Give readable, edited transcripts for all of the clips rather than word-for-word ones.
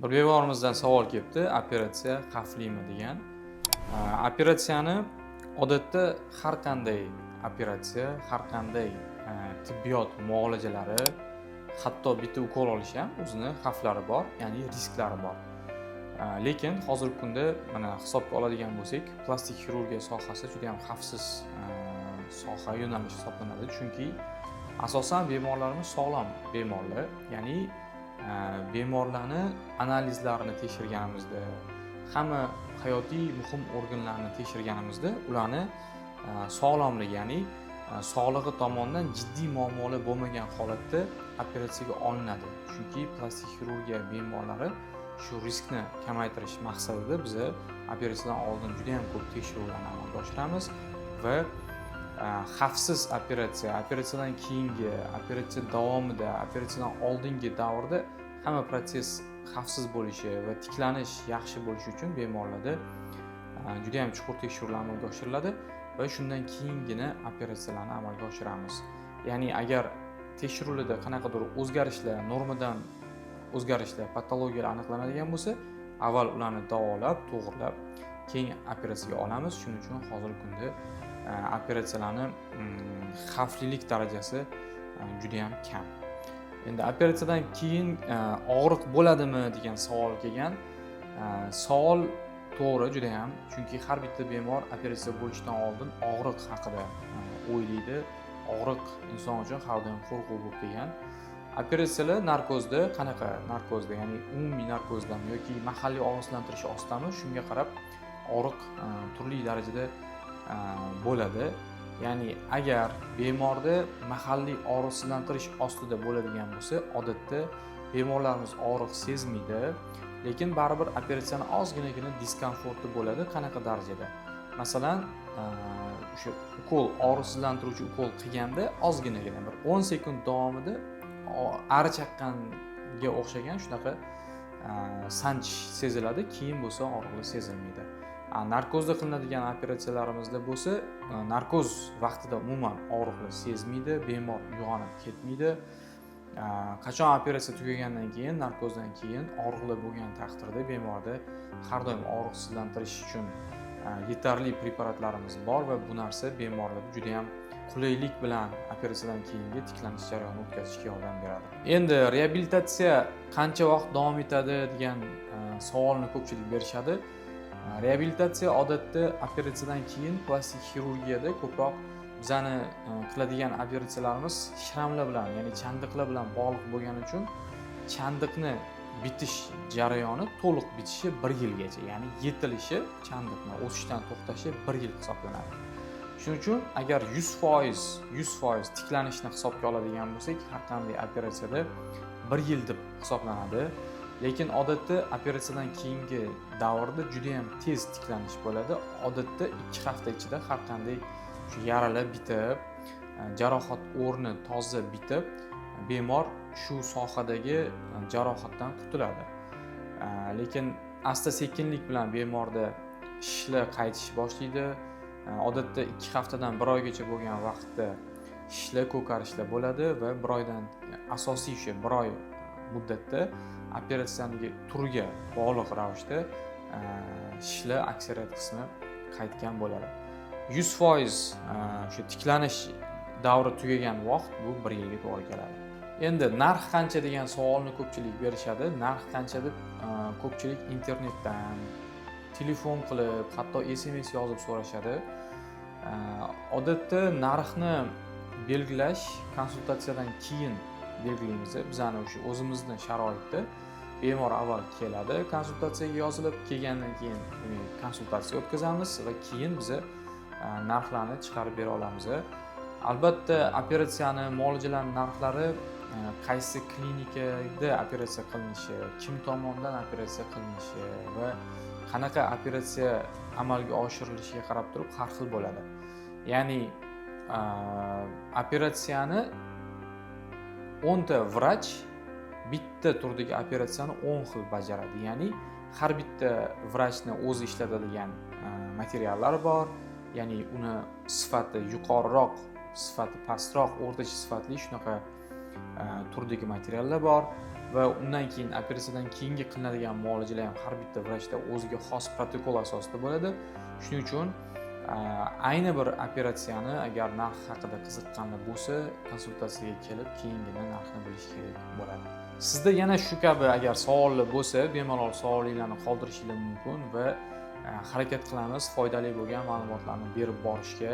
Bir bemorimizdan savol kelibdi, operatsiya xavflimi degan. Operatsiyani odatda har qanday operatsiya, har qanday tibbiyot muolajalari, hatto bitta ukol olish ham o'zini xavflari bor, ya'ni risklari bor. Lekin hozirgi kunda mana hisobga oladigan bo'lsak, plastik xirurgiya sohasi juda ham xavfsiz soha yo'nalish hisoblanadi, chunki asosan bemorlarimiz sog'lom bemorlar, ya'ni bemorlarni analizlarini tekshirganimizda, hamma hayotiy muhim organlarni tekshirganimizda ularni sog'lomligi, ya'ni sog'lig'i tomonidan jiddiy muammolar bo'lmagan holatda operatsiyaga olinadi. Chunki plastik xirurgiya bemorlari shu riskni kamaytirish maqsadida biz operatsiyadan oldin juda ham ko'p tekshiruvlarni amalga oshiramiz va xavfsiz operatsiyadan keyingi, operatsiya davomida, operatsiyadan oldingi davrda hamma protsess xavfsiz bo'lishi va tiklanish yaxshi bo'lishi uchun bemorlarda juda ham chuqur tekshiruvlar amalga oshiriladi va shundan keyingina operatsiyalarni amalga oshiramiz. Ya'ni agar tekshiruvlarda qanaqadir o'zgarishlar, normadan o'zgarishlar, patologiyalar aniqlanadigan bo'lsa, avval ularni davolab, to'g'rilab, keyin operatsiyaga olamiz. Shuning uchun hozirgi kunda operatsiyalarning xavflilik darajasi juda ham kam. Endi operatsiyadan keyin og'riq bo'ladimi degan savol kelgan. Savol to'g'ri juda ham, chunki har bitta bemor operatsiya bo'lishidan oldin og'riq haqida o'ylaydi. Og'riq inson uchun har doim qo'rquv bo'lib kelgan. Operatsiyalar narkozda, qanaqa narkozda, ya'ni umumiy narkozdami yoki mahalliy og'riqlantirish ostami, shunga qarab og'riq turli darajada bo'ladi. Ya'ni agar bemorda mahalliy og'riqsizlantirish ostida bo'ladigan bo'lsa, odatda bemorlarimiz og'riq sezmaydi, lekin baribir operatsiyani ozginagina diskomforti bo'ladi. Qanaqa darajada? Masalan, o'sha ukol, og'riqsizlantiruvchi ukol qilganda ozginagina bir 10 sekund davomida ari chaqqanga o'xshagan shunaqa sanchish seziladi, keyin bo'lsa og'riqlar sezilmaydi. Narkozda qilinadigan operatsiyalarimizda bo'lsa, narkoz vaqtida umuman og'riqlar sezmaydi, bemor uyg'onib ketmaydi. Qachon operatsiya tugagandan keyin, narkozdan keyin og'riqlar bo'lgan taqdirda bemorda har doim og'riqsizlantirish uchun yetarli preparatlarimiz bor va bu narsa bemorlarda juda ham qulaylik bilan operatsiyadan keyingi tiklanish jarayonini o'tkazishga yordam beradi. Endi reabilitatsiya qancha vaqt davom etadi degan savolni ko'pchilik berishadi. Reabilitatsiya odatda operatsiyadan keyin plastik xirurgiyada ko'proq bizani qiladigan operatsiyalarimiz shramlar bilan, ya'ni chandiqlar bilan bog'liq bo'lgani uchun chandiqni bitish jarayoni to'liq bitishi 1 yilgacha, ya'ni yetilishi, chandiqni o'sishdan to'xtashi 1 yil hisoblanadi. Shuning uchun agar 100% tiklanishni hisobga oladigan bo'lsak, har qanday operatsiyada 1 yil deb hisoblanadi. Lekin odatda operatsiyadan keyingi davrda juda ham tez tiklanish bo'ladi. Odatda 2 hafta ichida har qanday shu yaralar bitib, jarohat o'rni toza bitib, bemor shu sohadagi jarohatdan qutuladi. Lekin asta-sekinlik bilan bemorda shishlar qaytish boshlaydi. Odatda 2 haftadan 1 oygacha bo'lgan vaqtda shishlar, ko'karishlar bo'ladi va 1 oydan asosiy o'sha 1 oy muddatda operatsiyaning turiga bog'liq ravishda shishlar aksariyat qismi qaytgan bo'ladi. 100% shu tiklanish davri tugagan vaqt bu 1 yilga to'g'ri keladi. Endi narx qancha degan savolni ko'pchilik berishadi. Narx qancha deb ko'pchilik internetdan, telefon qilib, hatto SMS yozib so'rashadi. Odatda narxni belgilash konsultatsiyadan keyin belgilaymiz. Bizani o'sha o'zimizning sharoitda bemor avval keladi, konsultatsiyaga yozilib, kelgandan keyin konsultatsiya o'tkazamiz va keyin biz narxlarni chiqarib bera olamiz. Albatta, operatsiyani, muolajalarning narxlari qaysi klinikada operatsiya qilinishi, kim tomonidan operatsiya qilinishi va qanaqa operatsiya amalga oshirilishiga qarab turib har xil bo'ladi. Ya'ni operatsiyani 10 ta vrach bitta turdagi operatsiyani 10 xil bajaradi. Ya'ni har bitta vrachni o'zi ishlatadigan materiallar bor. Ya'ni uni sifati yuqoriroq, sifati pastroq, o'rtacha sifatli shunaqa turdagi materiallar bor. va undan keyin operatsiyadan keyingi qilinadigan muolajalar ham har bitta vrachda o'ziga xos protokol asosida bo'ladi. Shuning uchun ayni bir operatsiyani agar narx haqida qiziqqanda bo'lsa, konsultatsiyaga kelib, keyingina narxni bilish kerak bo'ladi. Sizda yana shu kabi agar savollar bo'lsa, bemalol savolinglarni qoldirishingiz mumkin va harakat qilamiz foydali bo'lgan ma'lumotlarni berib borishga.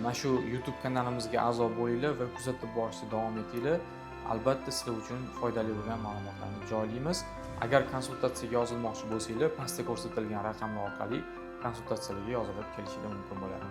Mana shu YouTube kanalimizga a'zo bo'linglar va kuzatib borishda davom etinglar. Albatta sizlar uchun foydali bo'lgan ma'lumotlarni joylaymiz. Agar konsultatsiyaga yozilmoqchi bo'lsanglar, pastda ko'rsatilgan raqamlar orqali konsultatsiyalarga yozilib kelishingiz mumkin bo'ladi.